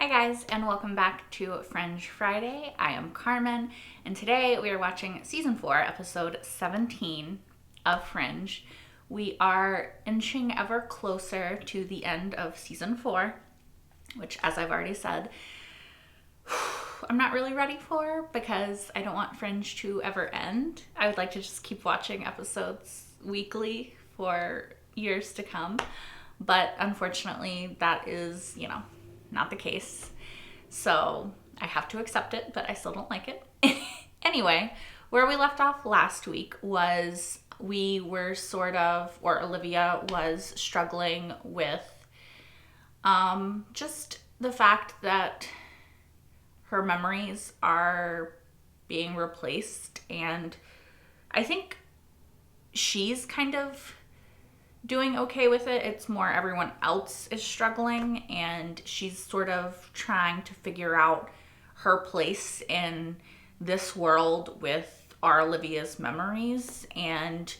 Hi guys, and welcome back to Fringe Friday. I am Carmen, and today we are watching Season 4, Episode 17 of Fringe. We are inching ever closer to the end of Season 4, which, as I've already said, I'm not really ready for because I don't want Fringe to ever end. I would like to just keep watching episodes weekly for years to come, but unfortunately that is, not the case. So I have to accept it, but I still don't like it. Anyway, where we left off last week was Olivia was struggling with just the fact that her memories are being replaced, and I think she's kind of doing okay with it. It's more everyone else is struggling, and she's sort of trying to figure out her place in this world with our Olivia's memories. And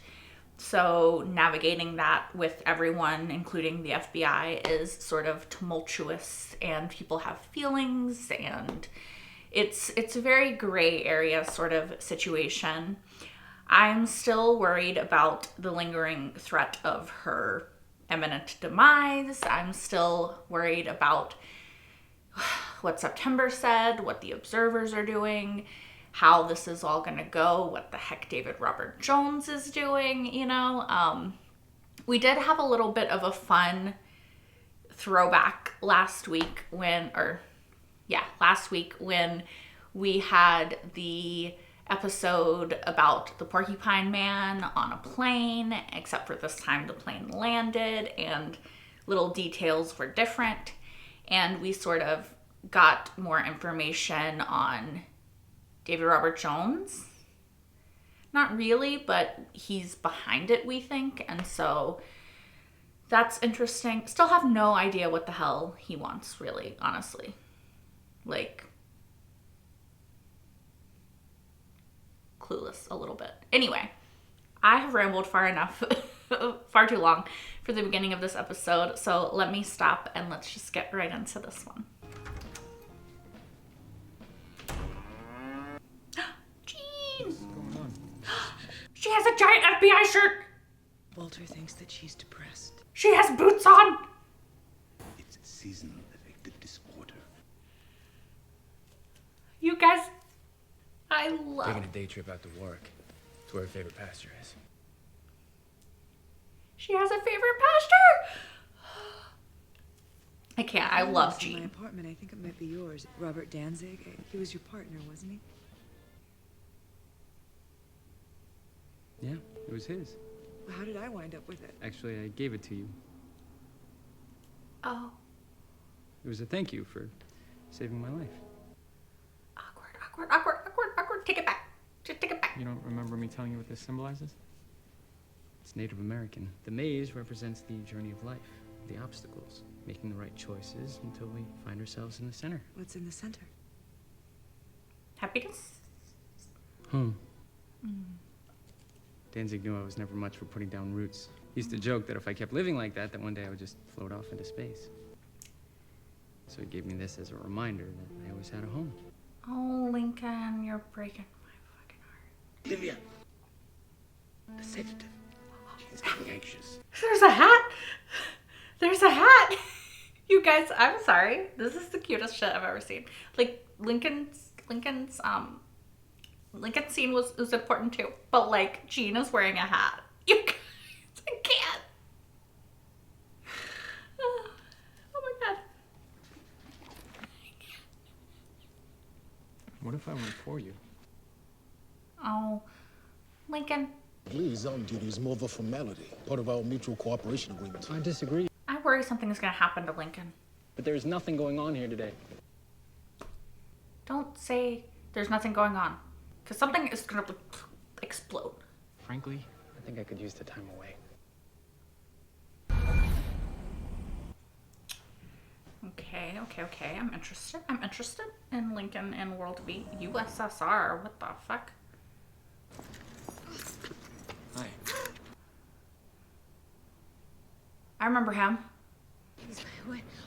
so navigating that with everyone, including the FBI, is sort of tumultuous, and people have feelings, and it's a very gray area sort of situation. I'm still worried about the lingering threat of her imminent demise. I'm still worried about what September said, what the observers are doing, how this is all going to go, what the heck David Robert Jones is doing, We did have a little bit of a fun throwback last week when we had the episode about the Porcupine Man on a plane, except for this time the plane landed and little details were different, and we sort of got more information on David Robert Jones. Not really, but he's behind it, we think, and so that's interesting. Still have no idea what the hell he wants, really, honestly. Clueless a little bit. Anyway, I have rambled far enough, far too long for the beginning of this episode, so let me stop and let's just get right into this one. Jean! What's going on? She has a giant FBI shirt! Walter thinks that she's depressed. She has boots on! It's seasonal affective disorder. You guys, I love... Taking a day trip out to work. It's where her favorite pastor is. She has a favorite pastor! I can't, I love In my Jean. apartment, I think it might be yours. Robert Danzig, he was your partner, wasn't he? Yeah, it was his. Well, how did I wind up with it? Actually, I gave it to you. Oh. It was a thank you for saving my life. Awkward. Take it back. Just take it back. You don't remember me telling you what this symbolizes? It's Native American. The maze represents the journey of life, the obstacles, making the right choices until we find ourselves in the center. What's in the center? Happiness? Home. Danzig knew I was never much for putting down roots. He used to joke that if I kept living like that one day I would just float off into space. So he gave me this as a reminder that I always had a home. Oh, Lincoln, you're breaking my fucking heart. Olivia! The sedative. She's getting anxious. There's a hat! There's a hat! You guys, I'm sorry. This is the cutest shit I've ever seen. Like, Lincoln's scene was important too. But, like, Jean is wearing a hat. You guys, I can't. Oh my god. What if I went for you? Oh, Lincoln. Liaison duty is more of a formality, part of our mutual cooperation agreement. I disagree. I worry something is going to happen to Lincoln. But there's nothing going on here today. Don't say there's nothing going on. Because something is going to explode. Frankly, I think I could use the time away. Okay. I'm interested in Lincoln and World V. USSR. What the fuck? Hi. I remember him.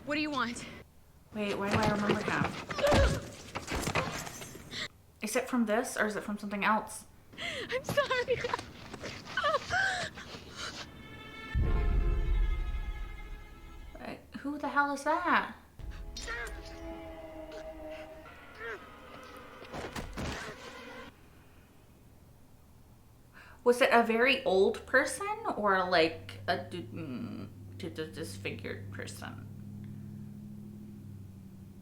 What do you want? Wait, why do I remember him? Is it from this or is it from something else? I'm sorry. Who the hell is that? Was it a very old person or like a disfigured person?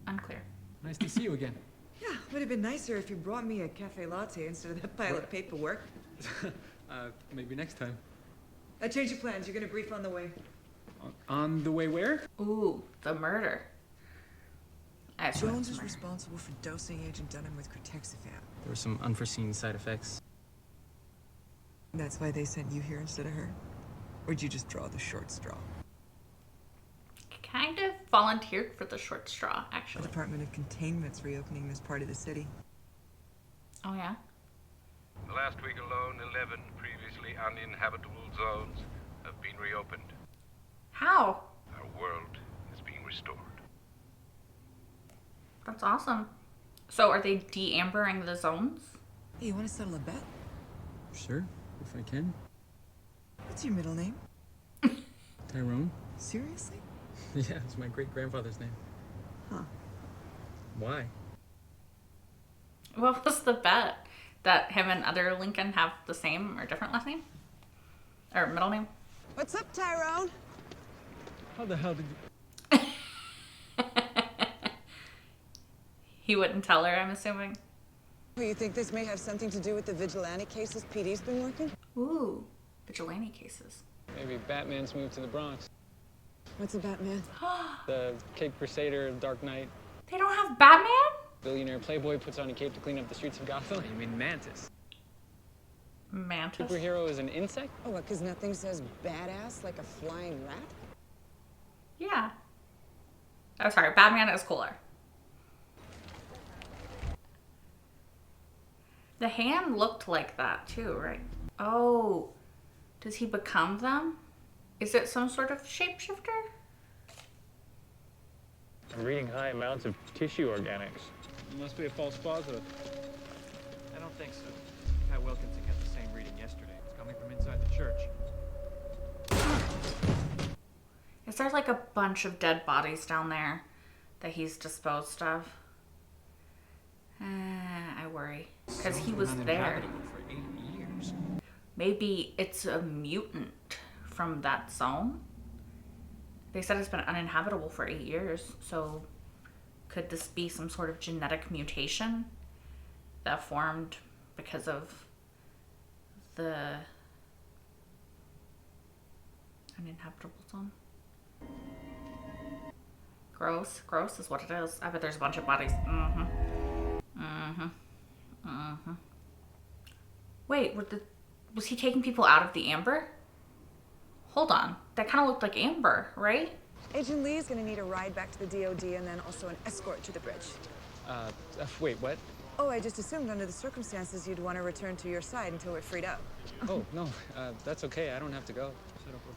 Unclear. Nice to see you again. Yeah, would have been nicer if you brought me a cafe latte instead of that pile of paperwork. Maybe next time. I changed your plans. You're gonna brief on the way. On the way where? Ooh, the murder. Jones is responsible for dosing Agent Dunham with Cortexiphan. There were some unforeseen side effects. That's why they sent you here instead of her? Or did you just draw the short straw? Kind of volunteered for the short straw, The actually. Department of Containment's reopening this part of the city. Oh, yeah? The last week alone, 11 previously uninhabitable zones have been reopened. How? Our world is being restored. That's awesome. So are they de-ambering the zones? Hey, you want to settle a bet? Sure, if I can. What's your middle name? Tyrone? Seriously? Yeah, it's my great-grandfather's name. Huh. Why? What was the bet? That him and other Lincoln have the same or different last name? Or middle name? What's up, Tyrone? How the hell did you... He wouldn't tell her, I'm assuming. Well, you think this may have something to do with the vigilante cases PD's been working? Ooh, vigilante cases. Maybe Batman's moved to the Bronx. What's a Batman? The Cape Crusader, Dark Knight, They don't have Batman? billionaire playboy puts on a cape to clean up the streets of Gotham. You mean Mantis? Mantis? Superhero is an insect? Oh, what, because nothing says badass like a flying rat? Yeah. Oh, sorry, Batman is cooler. The hand looked like that too, right? Oh, does he become them? Is it some sort of shapeshifter? I'm reading high amounts of tissue organics. It must be a false positive. I don't think so. Pat Wilkinson got the same reading yesterday. It's coming from inside the church. Is there like a bunch of dead bodies down there that he's disposed of? I worry. Because he was there. For 8 years. Maybe it's a mutant from that zone? They said it's been uninhabitable for 8 years, so could this be some sort of genetic mutation that formed because of the uninhabitable zone? Gross. Gross is what it is. I bet there's a bunch of bodies. Wait, was he taking people out of the amber? Hold on. That kind of looked like amber, right? Agent Lee is going to need a ride back to the DOD and then also an escort to the bridge. Wait, what? Oh, I just assumed under the circumstances you'd want to return to your side until we're freed up. Oh, no, that's okay. I don't have to go.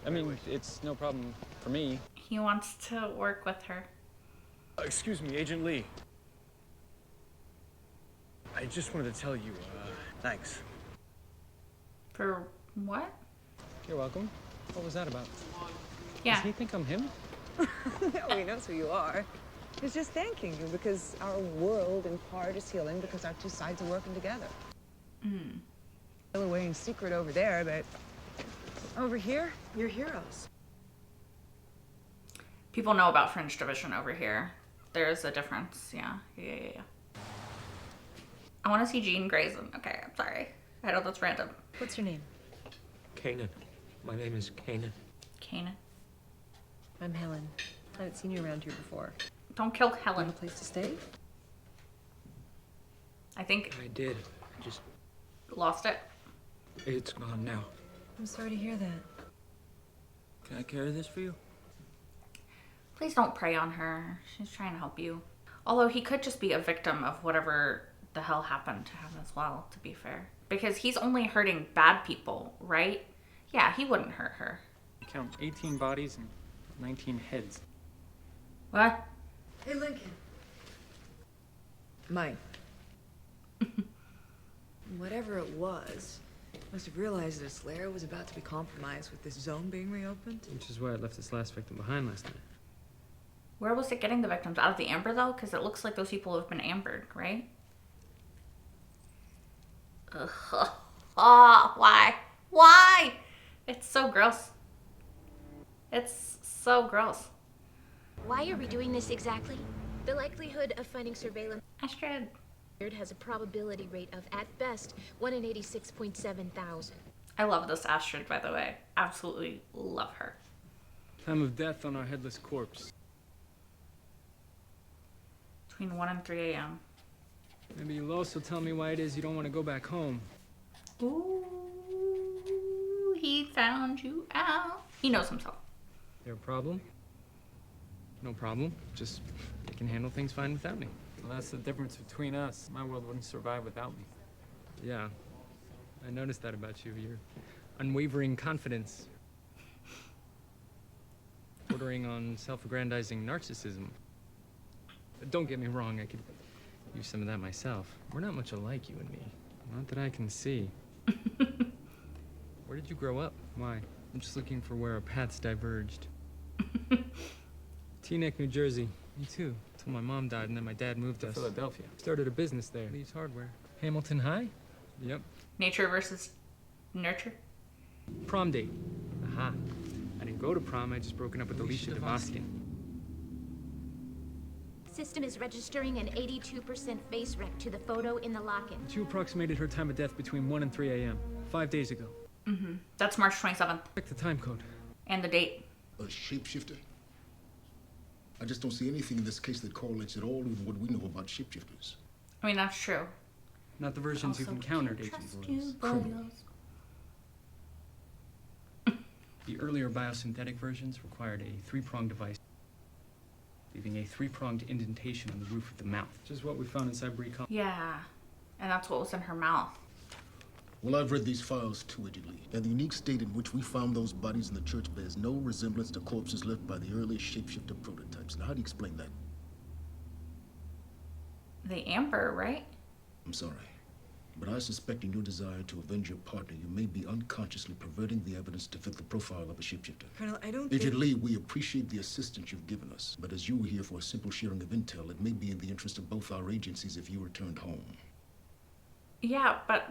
I mean, it's no problem for me. He wants to work with her. Excuse me, Agent Lee. I just wanted to tell you, thanks. For what? You're welcome. What was that about? Yeah. Does he think I'm him? No, he knows who you are. He's just thanking you because our world, in part, is healing because our two sides are working together. Still away in secret over there, but over here, you're heroes. People know about Fringe Division over here. There's a difference. Yeah. I want to see Jean Grayson. Okay, I'm sorry. I know that's random. What's your name? Kanan. My name is Kanan. Kanan. I'm Helen. I haven't seen you around here before. Don't kill Helen. A place to stay? I think I did. I just... lost it. It's gone now. I'm sorry to hear that. Can I carry this for you? Please don't prey on her. She's trying to help you. Although he could just be a victim of whatever the hell happened to him as well, to be fair. Because he's only hurting bad people, right? Yeah, he wouldn't hurt her. Count 18 bodies and 19 heads. What? Hey, Lincoln. Mine. Whatever it was, must have realized that its lair was about to be compromised with this zone being reopened. Which is why it left its last victim behind last night. Where was it getting the victims? Out of the amber, though? Because it looks like those people have been ambered, right? Ugh. Oh, why? Why? It's so gross. It's so gross. Why are we doing this exactly? The likelihood of finding surveillance Astrid has a probability rate of, at best, 1 in 86.7 thousand. I love this Astrid, by the way. Absolutely love her. Time of death on our headless corpse. Between 1 and 3 a.m. Maybe you'll also tell me why it is you don't want to go back home. Ooh, he found you out. He knows himself. There a problem? No problem. Just they can handle things fine without me. Well, that's the difference between us. My world wouldn't survive without me. Yeah, I noticed that about you. Your unwavering confidence. Bordering on self-aggrandizing narcissism. But don't get me wrong, I could use some of that myself. We're not much alike, you and me. Not that I can see. Where did you grow up? Why? I'm just looking for where our paths diverged. Teaneck, New Jersey. Me too. Till my mom died and then my dad moved To us. Philadelphia. Started a business there. Leaves hardware. Hamilton High? Yep. Nature versus nurture. Prom date. Aha. I didn't go to prom, I just broken up with Alicia Devoskin. System is registering an 82% face rec to the photo in the lock-in. You approximated her time of death between 1 and 3 a.m. 5 days ago. Mm-hmm. That's March 27th. Check the time code. And the date. A shapeshifter? I just don't see anything in this case that correlates at all with what we know about shapeshifters. I mean, that's true. Not the versions you've encountered, Agent Boyles. Boyles. The earlier biosynthetic versions required a 3-pronged device, leaving a 3-pronged indentation on the roof of the mouth. Which is what we found inside Brie Collins. Yeah. And that's what was in her mouth. Well, I've read these files too, Agent Lee, and the unique state in which we found those bodies in the church bears no resemblance to corpses left by the earliest shapeshifter prototypes. Now, how do you explain that? The amber, right? I'm sorry, but I suspect in your desire to avenge your partner, you may be unconsciously perverting the evidence to fit the profile of a shapeshifter. Colonel, I don't Agent think... Lee, we appreciate the assistance you've given us, but as you were here for a simple sharing of intel, it may be in the interest of both our agencies if you returned home. Yeah, but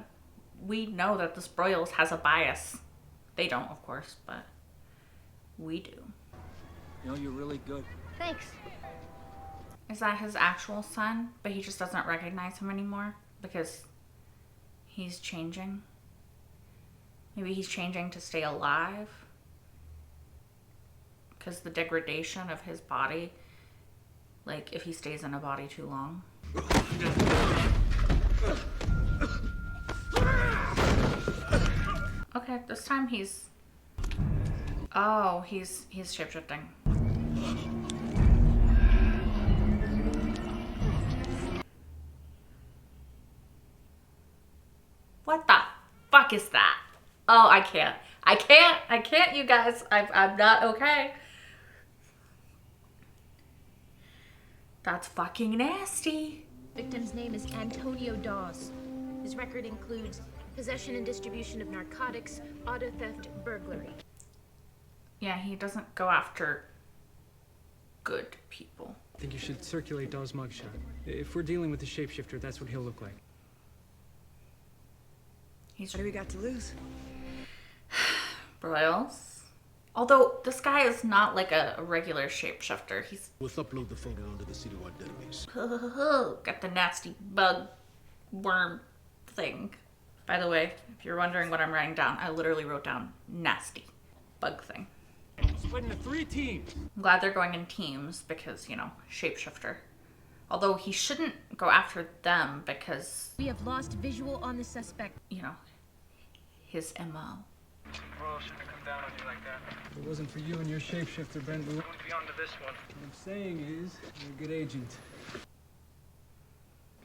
we know that this Broyles has a bias. They don't, of course, but we do. You know, you're really good. Thanks. Is that his actual son? But he just doesn't recognize him anymore because he's changing. Maybe he's changing to stay alive. Because the degradation of his body, like if he stays in a body too long. Okay, this time he's... Oh, he's shapeshifting. What the fuck is that? Oh, I can't, you guys. I'm not okay. That's fucking nasty. Victim's name is Antonio Dawes. His record includes possession and distribution of narcotics, auto theft, burglary. Yeah, he doesn't go after good people. I think you should circulate Dawes' mugshot. If we're dealing with a shapeshifter, that's what he'll look like. What do we got to lose? Broyles. Although this guy is not like a regular shapeshifter. He's We'll upload the photo onto the citywide database. got the nasty bug worm thing. By the way, if you're wondering what I'm writing down, I literally wrote down nasty bug thing. Split into 3 teams. I'm glad they're going in teams because, you know, shapeshifter. Although he shouldn't go after them because, We have lost visual on the suspect. you know, his MO. Royal shouldn't have come down on you like that. If it wasn't for you and your shapeshifter, Brent, we... Wouldn't be on to this one. What I'm saying is, you're a good agent.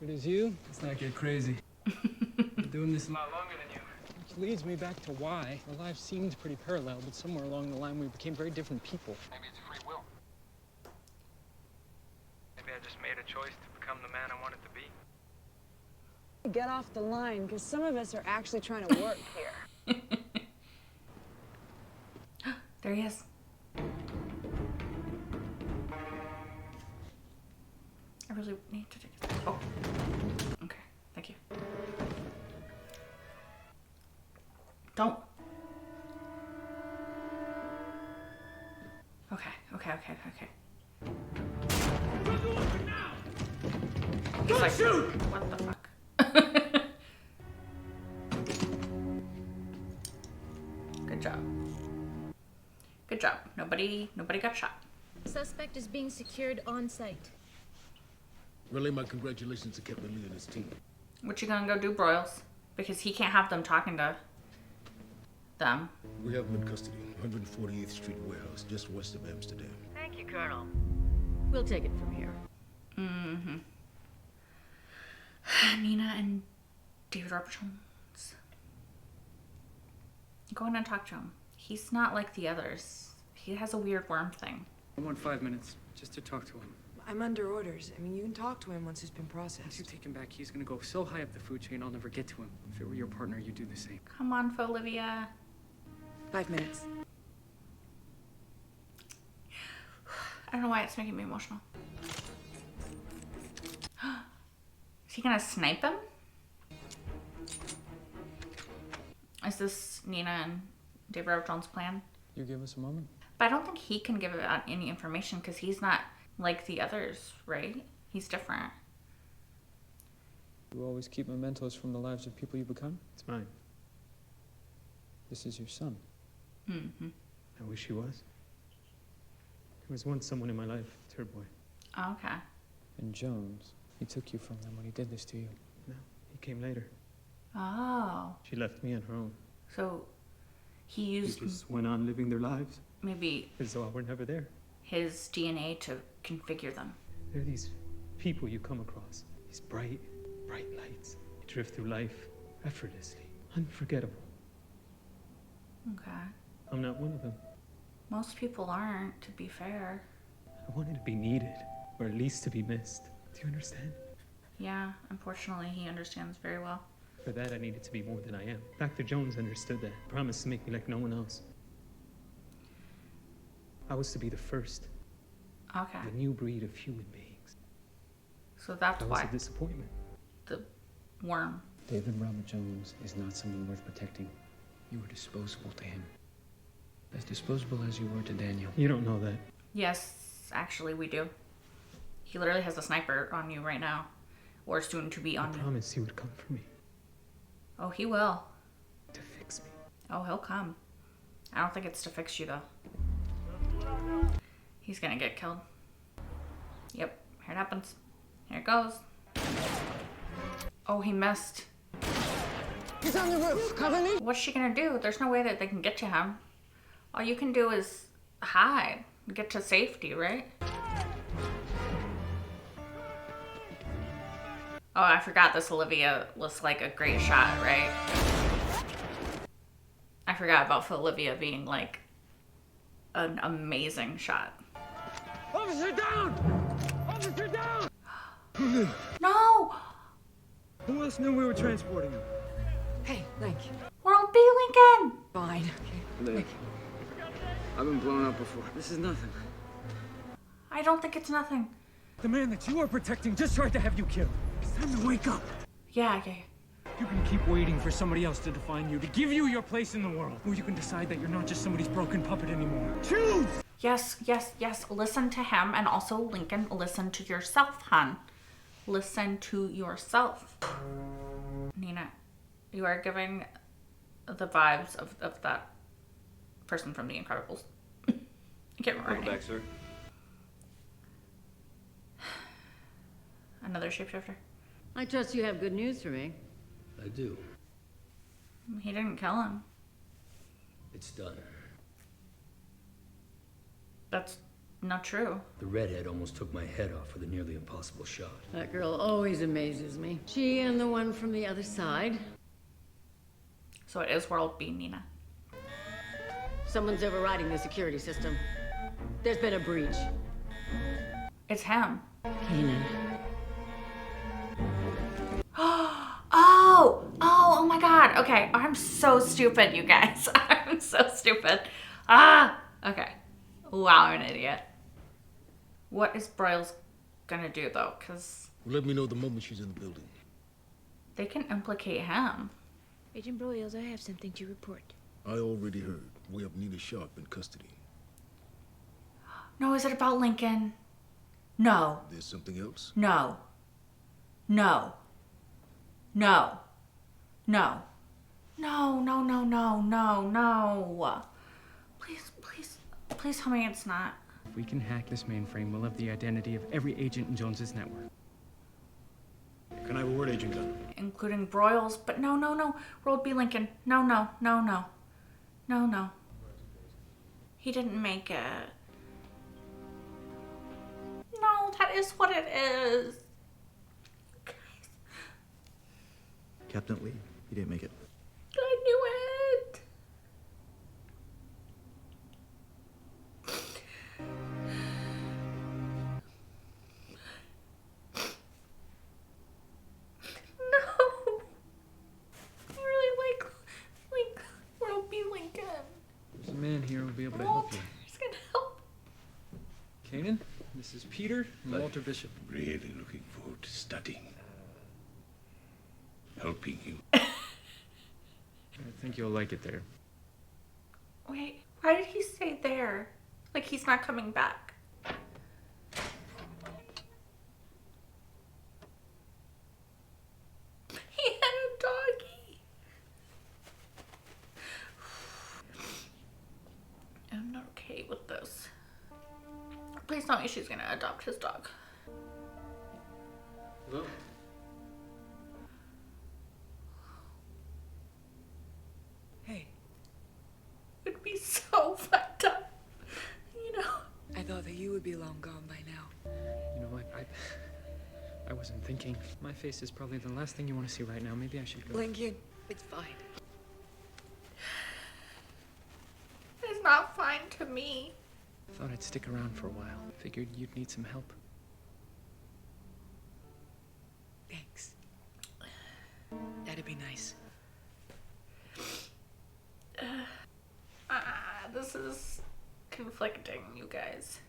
Good as you? Let's not get crazy. I'm doing this A lot longer than you. Which leads me back to why our lives seemed pretty parallel, but somewhere along the line we became very different people. Maybe it's free will. Maybe choice to become the man I wanted to be. Get off the line, because some of us are actually trying to work here. There he is. I really need to take it. Oh. Okay, thank you. Don't. Okay. He's like, what the fuck? Good job. Good job. Nobody got shot. Suspect is being secured on site. Relay my congratulations to Captain Lee and his team. What you gonna go do, Broyles? Because he can't have them talking to them. We have them in custody. 148th Street warehouse, just west of Amsterdam. Thank you, Colonel. We'll take it from here. Mm-hmm. Nina and David Robert Jones. Go in and talk to him. He's not like the others. He has a weird worm thing. I want 5 minutes just to talk to him. I'm under orders. I mean, you can talk to him once it's been processed. Once you take him back, he's gonna go so high up the food chain, I'll never get to him. If it were your partner, you'd do the same. Come on, Olivia. 5 minutes. I don't know why it's making me emotional. Is he gonna snipe him? Is this Nina and David Robert Jones' plan? You give us a moment? But I don't think he can give out any information because he's not like the others, right? He's different. You always keep mementos from the lives of people you become? It's mine. This is your son. Mm-hmm. I wish he was. There was once someone in my life, third boy. Oh, okay. And Jones, he took you from them when he did this to you. No, he came later. Oh. She left me on her own. So he used They just went on living their lives. Maybe as though I were never there. His DNA to configure them. There are these people you come across. These bright lights. You drift through life effortlessly. Unforgettable. Okay. I'm not one of them. Most people aren't, to be fair. I wanted to be needed, or at least to be missed. Do you understand? Yeah, unfortunately, he understands very well. For that, I needed to be more than I am. Dr. Jones understood that. Promised to make me like no one else. I was to be the first. Okay. The new breed of human beings. So that's why. That was a disappointment. The worm. David Robert Jones is not someone worth protecting. You were disposable to him. As disposable as you were to Daniel. You don't know that. Yes, actually we do. He literally has a sniper on you right now. Or soon to be on you. I promised he would come for me. Oh, he will. To fix me. Oh, he'll come. I don't think it's to fix you, though. He's gonna get killed. Yep, here it happens. Here it goes. Oh, he missed. He's on the roof. Cover me. What's she gonna do? There's no way that they can get to him. All you can do is hide. Get to safety, right? Oh, I forgot this Olivia was like a great shot, right? I forgot about Olivia being like an amazing shot. Officer down! Officer down! No! Who else knew we were transporting him? Hey, Link. World B. Lincoln! Fine. Okay. Link. I've been blown up before. This is nothing. I don't think it's nothing. The man that you are protecting just tried to have you killed. It's time to wake up. Yeah. You can keep waiting for somebody else to define you, to give you your place in the world. Or you can decide that you're not just somebody's broken puppet anymore. Choose! Yes. Listen to him, and also Lincoln, listen to yourself, hon. Listen to yourself. Nina, you are giving the vibes of that person from The Incredibles. I can't remember her name. Welcome back, sir. Another shapeshifter. I trust you have good news for me. I do. He didn't kill him. It's done. That's not true. The redhead almost took my head off with a nearly impossible shot. That girl always amazes me. She and the one from the other side. So it is World B, Nina. Someone's overriding the security system. There's been a breach. It's him. Kanan, Okay, I'm so stupid, you guys. I'm so stupid. Okay. Wow, I'm an idiot. What is Broyles gonna do, though? Because Let me know the moment she's in the building. they can implicate him. Agent Broyles, I have something to report. I already heard. We have Nina Sharp in custody. No, is it about Lincoln? No. There's something else? No. No. No. No. No, no, no, no, no, no. Please, please, please tell me it's not. If we can hack this mainframe, we'll have the identity of every agent in Jones's network. Can I have a word, Agent Gunn? Including Broyles, but no, no, no. World B. Lincoln. No, no, no, no. No, no. He didn't make it. No, that is what it is. Captain Lee, he didn't make it. I knew it. No. I really like World B. Lincoln. There's a man here who'll be able to help you. He's gonna help. Kanan, this is Peter and Walter Bishop. Really looking forward to studying. Helping you. I think you'll like it there. Wait, why did he say there? Like he's not coming back. He had a doggy. I'm not okay with this. Please tell me she's gonna adopt his dog. Hello? Hey, It'd be so fucked up. You know? I thought that you would be long gone by now. You know, I wasn't thinking. My face is probably the last thing you want to see right now. Maybe I should go. Lincoln, it's fine. It's not fine to me. Thought I'd stick around for a while. Figured you'd need some help. Thanks. That'd be nice. This is conflicting, you guys.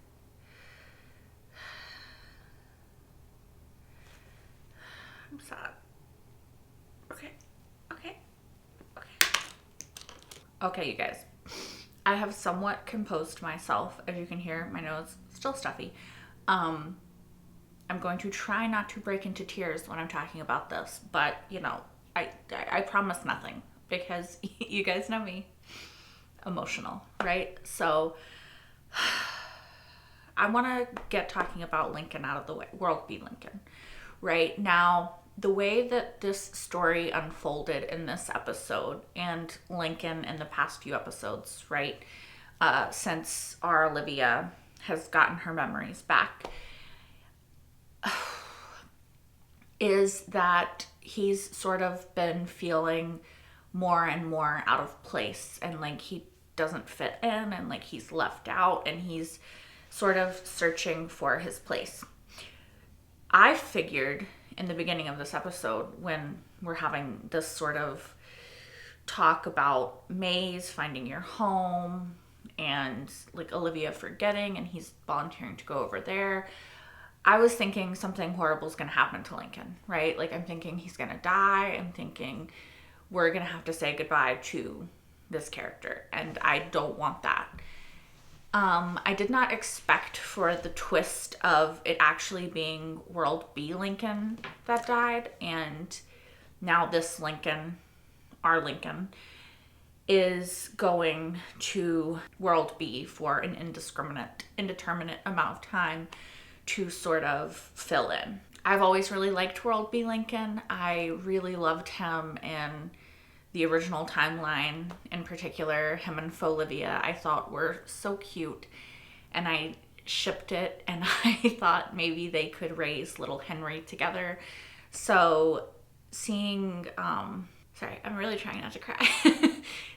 I'm sad. Okay. Okay, you guys. I have somewhat composed myself. As you can hear, my nose is still stuffy. I'm going to try not to break into tears when I'm talking about this, but you know, I promise nothing because you guys know me. Emotional, right? So I want to get talking about Lincoln out of the way. World B. Lincoln. Right now, the way that this story unfolded in this episode and Lincoln in the past few episodes, right? Since our Olivia has gotten her memories back, is that he's sort of been feeling more and more out of place and like he doesn't fit in and like he's left out and he's sort of searching for his place. I figured in the beginning of this episode when we're having this sort of talk about Maze finding your home and like Olivia forgetting and he's volunteering to go over there, I was thinking something horrible is going to happen to Lincoln, right? Like I'm thinking he's going to die. I'm thinking we're going to have to say goodbye to this character, and I don't want that. I did not expect for the twist of it actually being World B. Lincoln that died, and now this Lincoln, our Lincoln, is going to World B for an indeterminate amount of time to sort of fill in. I've always really liked World B. Lincoln. I really loved him in the original timeline, in particular, him and Olivia, I thought were so cute. And I shipped it, and I thought maybe they could raise little Henry together. So seeing, sorry, I'm really trying not to cry.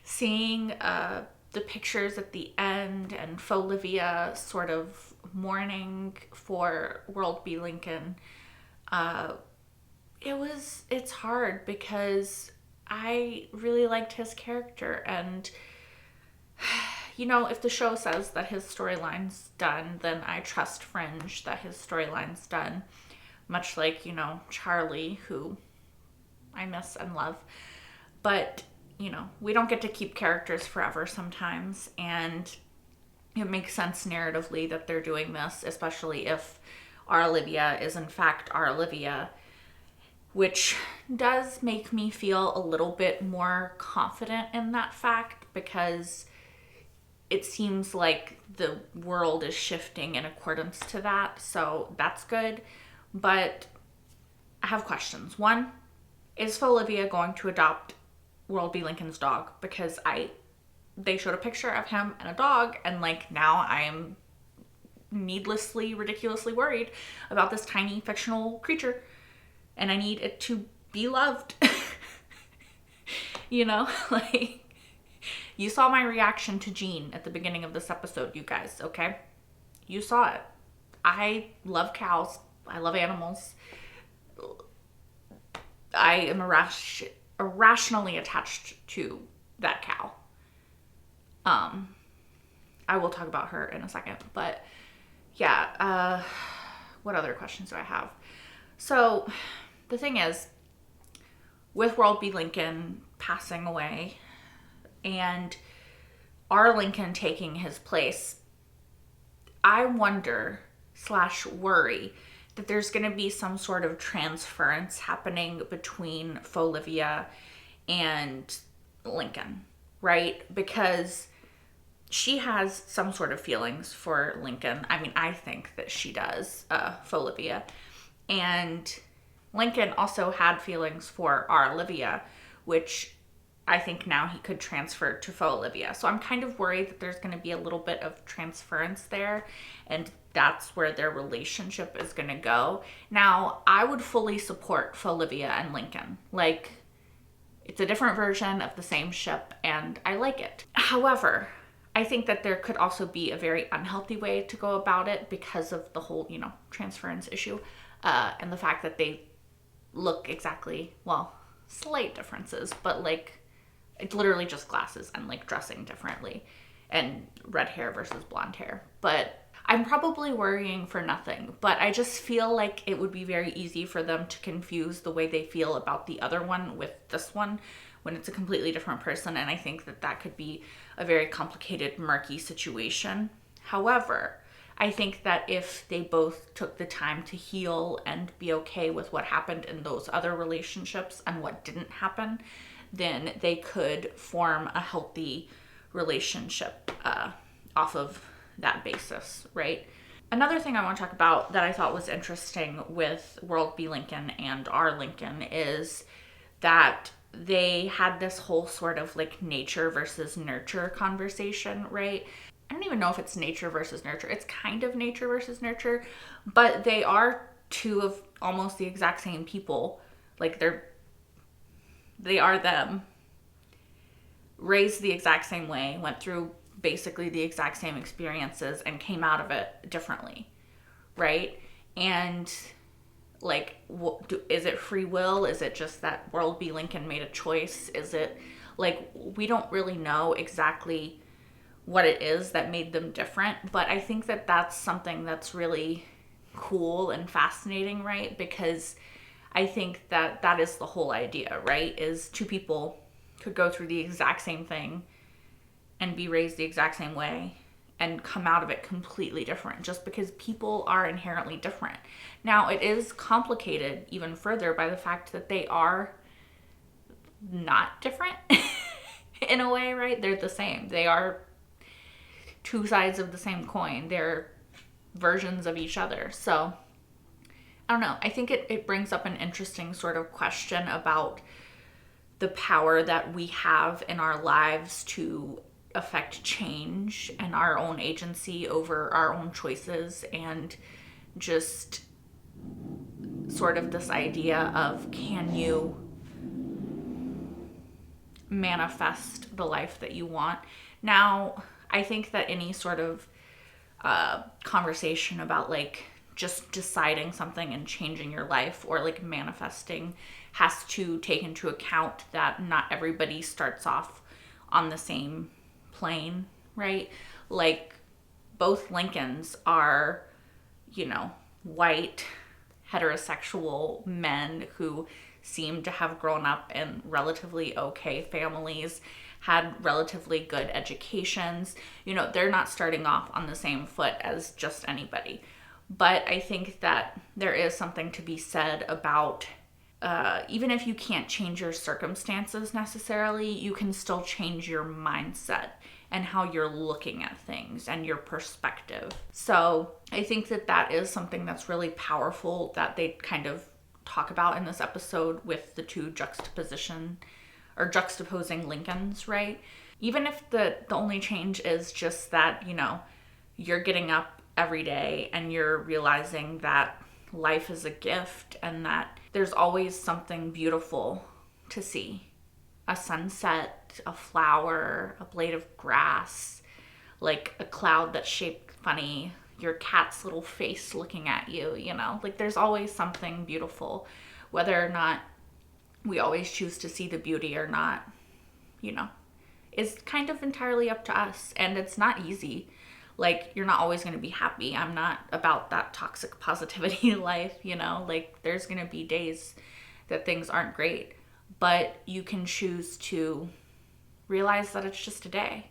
Seeing the pictures at the end and Olivia sort of mourning for World B. Lincoln, it's hard because I really liked his character, and you know, if the show says that his storyline's done, then I trust Fringe that his storyline's done. Much like, you know, Charlie, who I miss and love. But, you know, we don't get to keep characters forever sometimes, and it makes sense narratively that they're doing this, especially if our Olivia is in fact our Olivia, which does make me feel a little bit more confident in that fact, because it seems like the world is shifting in accordance to that, so that's good. But I have questions. One, is Olivia going to adopt World B. Lincoln's dog? Because they showed a picture of him and a dog, and like now I am needlessly, ridiculously worried about this tiny fictional creature, and I need it to be loved. You know, like, you saw my reaction to Jean at the beginning of this episode, you guys, okay? You saw it. I love cows. I love animals. I am irrationally attached to that cow. I will talk about her in a second, but yeah, what other questions do I have? So the thing is, with World B. Lincoln passing away and our Lincoln taking his place, I wonder / worry that there's going to be some sort of transference happening between Olivia and Lincoln, right? Because she has some sort of feelings for Lincoln. I mean, I think that she does, for Olivia. And Lincoln also had feelings for our Olivia, which I think now he could transfer to Olivia. So I'm kind of worried that there's going to be a little bit of transference there, and that's where their relationship is going to go. Now, I would fully support Olivia and Lincoln. Like, it's a different version of the same ship, and I like it. However, I think that there could also be a very unhealthy way to go about it because of the whole, you know, transference issue, and the fact that they look exactly, well, slight differences, but like, it's literally just glasses and like dressing differently, and red hair versus blonde hair. But I'm probably worrying for nothing, but I just feel like it would be very easy for them to confuse the way they feel about the other one with this one when it's a completely different person, and I think that that could be a very complicated, murky situation. However, I think that if they both took the time to heal and be okay with what happened in those other relationships and what didn't happen, then they could form a healthy relationship off of that basis, right? Another thing I want to talk about that I thought was interesting with World B. Lincoln and our Lincoln is that they had this whole sort of like nature versus nurture conversation, right? I don't even know if it's nature versus nurture. It's kind of nature versus nurture, but they are two of almost the exact same people. Like they are them, raised the exact same way, went through basically the exact same experiences and came out of it differently, right? And like, is it free will? Is it just that World B. Lincoln made a choice? Is it like, we don't really know exactly what it is that made them different, but I think that that's something that's really cool and fascinating, right? Because I think that that is the whole idea, right? Is two people could go through the exact same thing and be raised the exact same way and come out of it completely different, just because people are inherently different. Now, it is complicated even further by the fact that they are not different in a way, right? They're the same. They are two sides of the same coin. They're versions of each other. So I don't know. I think it brings up an interesting sort of question about the power that we have in our lives to affect change and our own agency over our own choices, and just sort of this idea of, can you manifest the life that you want? Now, I think that any sort of conversation about like just deciding something and changing your life or like manifesting has to take into account that not everybody starts off on the same plane, right? Like both Lincolns are, you know, white, heterosexual men who seem to have grown up in relatively okay families, had relatively good educations. You know, they're not starting off on the same foot as just anybody. But I think that there is something to be said about even if you can't change your circumstances necessarily, you can still change your mindset and how you're looking at things and your perspective. So I think that that is something that's really powerful that they kind of talk about in this episode with the two juxtaposing Lincolns, right? Even if the only change is just that, you know, you're getting up every day and you're realizing that life is a gift and that there's always something beautiful to see. A sunset, a flower, a blade of grass, like a cloud that's shaped funny, your cat's little face looking at you, you know? Like there's always something beautiful. Whether or not we always choose to see the beauty or not, you know, is kind of entirely up to us. And it's not easy. Like, you're not always going to be happy. I'm not about that toxic positivity life, you know? Like, there's going to be days that things aren't great. But you can choose to realize that it's just a day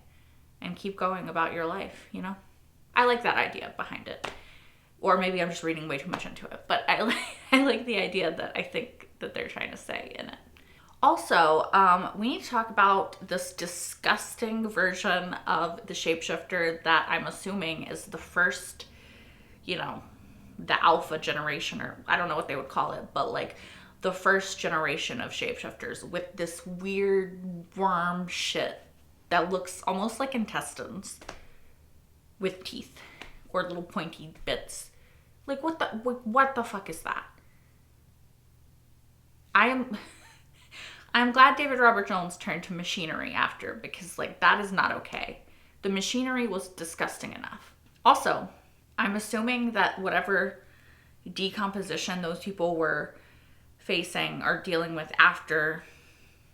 and keep going about your life, you know? I like that idea behind it. Or maybe I'm just reading way too much into it. But I like the idea that I think that they're trying to say in it. Also, we need to talk about this disgusting version of the shapeshifter that I'm assuming is the first, you know, the alpha generation, or I don't know what they would call it, but like the first generation of shapeshifters with this weird worm shit that looks almost like intestines with teeth or little pointy bits. Like what the fuck is that? I'm glad David Robert Jones turned to machinery after, because like that is not okay. The machinery was disgusting enough. Also, I'm assuming that whatever decomposition those people were facing or dealing with after,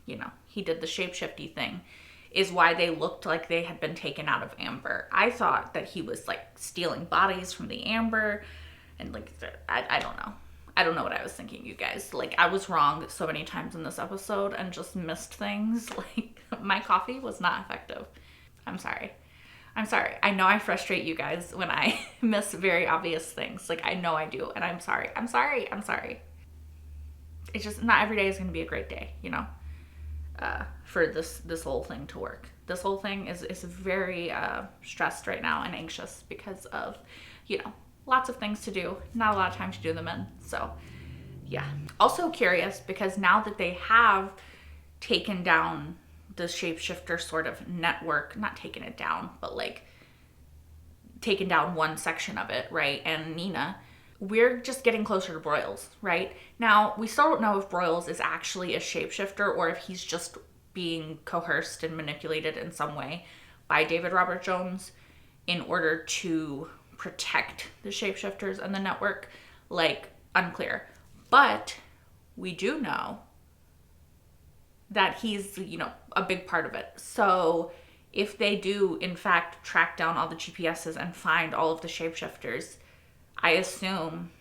you know, he did the shapeshifty thing is why they looked like they had been taken out of amber. I thought that he was like stealing bodies from the amber and like, I don't know. I don't know what I was thinking, you guys. Like, I was wrong so many times in this episode and just missed things. Like, my coffee was not effective. I'm sorry. I know I frustrate you guys when I miss very obvious things. Like, I know I do, and I'm sorry. It's just not every day is going to be a great day, you know, for this whole thing to work. This whole thing is very stressed right now and anxious because of, you know, lots of things to do, not a lot of time to do them in. So yeah. Also curious because now that they have taken down the shapeshifter sort of network, not taken it down, but like taken down one section of it, right? And Nina, we're just getting closer to Broyles, right? Now, we still don't know if Broyles is actually a shapeshifter or if he's just being coerced and manipulated in some way by David Robert Jones in order to protect the shapeshifters and the network. Like, unclear. But we do know that he's, you know, a big part of it. So if they do in fact track down all the GPSs and find all of the shapeshifters, I assume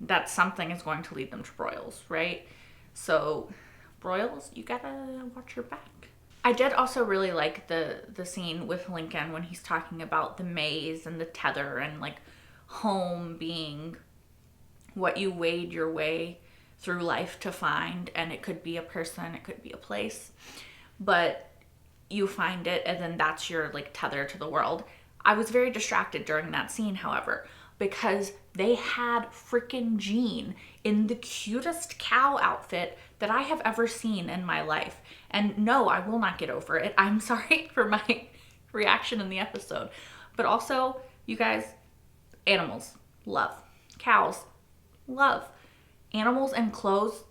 that something is going to lead them to Broyles, right? So Broyles, you gotta watch your back. I did also really like the scene with Lincoln when he's talking about the maze and the tether and like home being what you wade your way through life to find, and it could be a person, it could be a place, but you find it and then that's your like tether to the world. I was very distracted during that scene, however, because they had freaking Jean in the cutest cow outfit that I have ever seen in my life. And no, I will not get over it. I'm sorry for my reaction in the episode. But also, you guys, animals, love. Cows, love. Animals and clothes.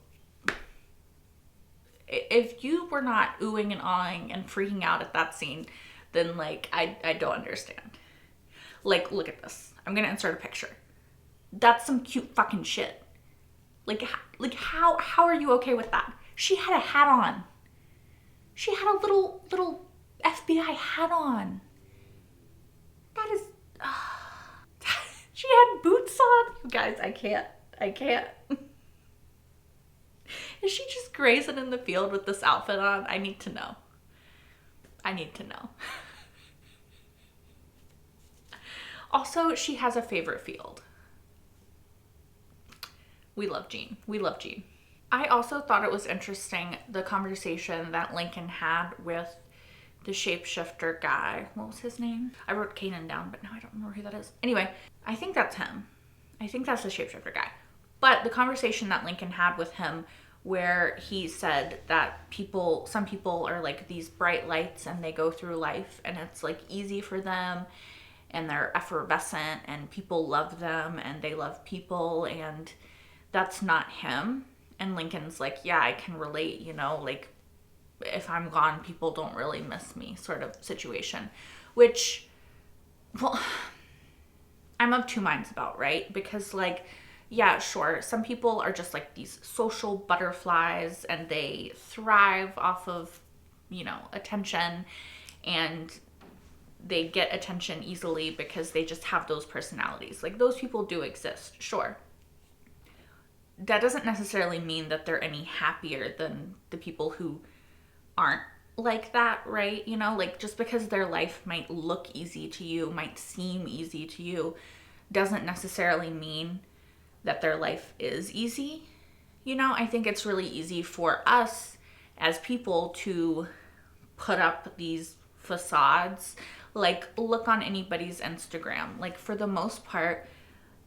If you were not oohing and awing and freaking out at that scene, then like, I don't understand. Like, look at this. I'm gonna insert a picture. That's some cute fucking shit. Like how are you okay with that? She had a hat on. She had a little FBI hat on. That is... she had boots on. You guys, I can't. Is she just grazing in the field with this outfit on? I need to know. Also, she has a favorite field. We love Jean. I also thought it was interesting, the conversation that Lincoln had with the shapeshifter guy. What was his name? I wrote Kanan down, but now I don't remember who that is. Anyway, I think that's him. I think that's the shapeshifter guy. But the conversation that Lincoln had with him, where he said that some people are like these bright lights and they go through life and it's like easy for them and they're effervescent and people love them and they love people, and that's not him. And Lincoln's like, yeah, I can relate, you know, like if I'm gone, people don't really miss me sort of situation, which, well, I'm of two minds about, right? Because like, yeah, sure, some people are just like these social butterflies and they thrive off of, you know, attention, and they get attention easily because they just have those personalities. Like, those people do exist, sure. That doesn't necessarily mean that they're any happier than the people who aren't like that, right? You know, like, just because their life might look easy to you, might seem easy to you, doesn't necessarily mean that their life is easy. You know, I think it's really easy for us as people to put up these facades. Like, look on anybody's Instagram. Like, for the most part,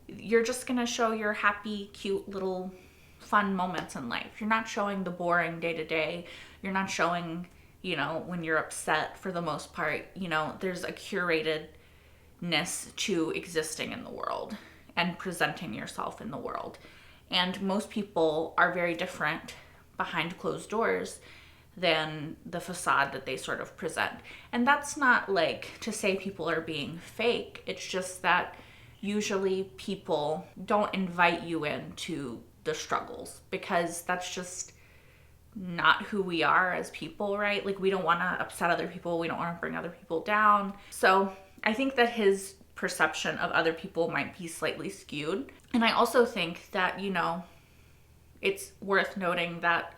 you're just gonna show your happy, cute little fun moments in life. You're not showing the boring day-to-day. You're not showing, you know, when you're upset. For the most part, you know, there's a curatedness to existing in the world and presenting yourself in the world. And most people are very different behind closed doors than the facade that they sort of present. And that's not like to say people are being fake. It's just that usually people don't invite you into the struggles, because that's just not who we are as people, right? Like, we don't want to upset other people. We don't want to bring other people down. So I think that his perception of other people might be slightly skewed. And I also think that, you know, it's worth noting that,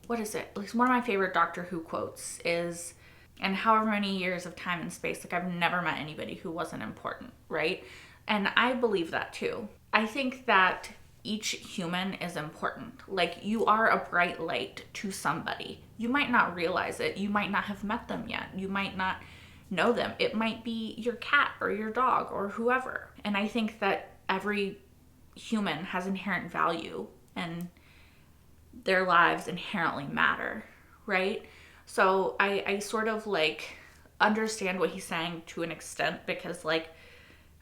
what is it? At least one of my favorite Doctor Who quotes is, and however many years of time and space, like, I've never met anybody who wasn't important, right? And I believe that too. I think that each human is important. Like, you are a bright light to somebody. You might not realize it. You might not have met them yet. You might not know them. It might be your cat or your dog or whoever. And I think that every human has inherent value and their lives inherently matter, right? So I sort of like understand what he's saying to an extent, because like,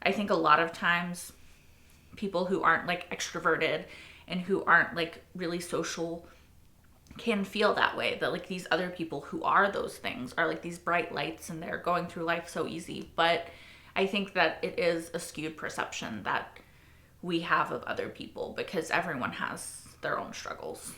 I think a lot of times people who aren't like extroverted and who aren't like really social can feel that way, that like these other people who are those things are like these bright lights and they're going through life so easy. But I think that it is a skewed perception that we have of other people, because everyone has their own struggles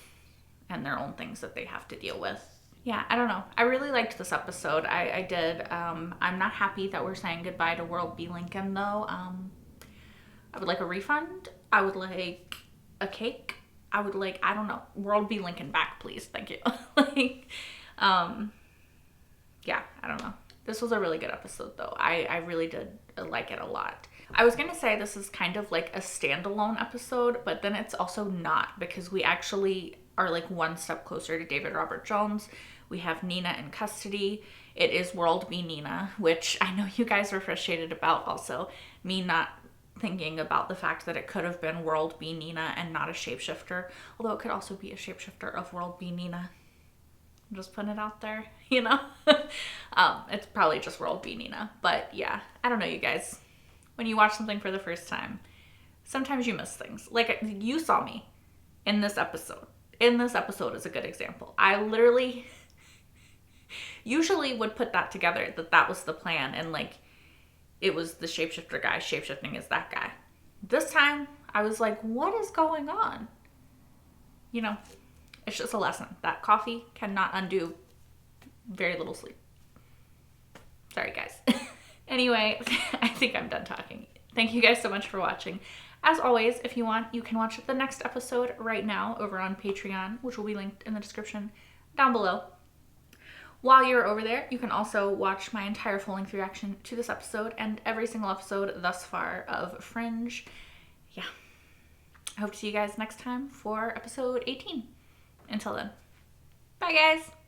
and their own things that they have to deal with. Yeah, I don't know. I really liked this episode. I did. I'm not happy that we're saying goodbye to World B. Lincoln, though. I would like a refund. I would like a cake. I would like, I don't know, World B. Lincoln back, please. Thank you. Like, yeah, I don't know. This was a really good episode, though. I really did like it a lot. I was going to say this is kind of like a standalone episode, but then it's also not, because we actually are like one step closer to David Robert Jones. We have Nina in custody. It is World B. Nina, which I know you guys were frustrated about also. Me not thinking about the fact that it could have been World B. Nina and not a shapeshifter. Although it could also be a shapeshifter of World B. Nina. I'm just putting it out there, you know? It's probably just World B. Nina. But yeah, I don't know, you guys. When you watch something for the first time, sometimes you miss things. Like, you saw me in this episode. In this episode is a good example. I literally usually would put that together, that was the plan, and like, it was the shapeshifter guy shapeshifting as that guy. This time, I was like, what is going on? You know, it's just a lesson that coffee cannot undo very little sleep. Sorry, guys. Anyway, I think I'm done talking. Thank you guys so much for watching. As always, if you want, you can watch the next episode right now over on Patreon, which will be linked in the description down below. While you're over there, you can also watch my entire full-length reaction to this episode and every single episode thus far of Fringe. Yeah. I hope to see you guys next time for episode 18. Until then, bye guys!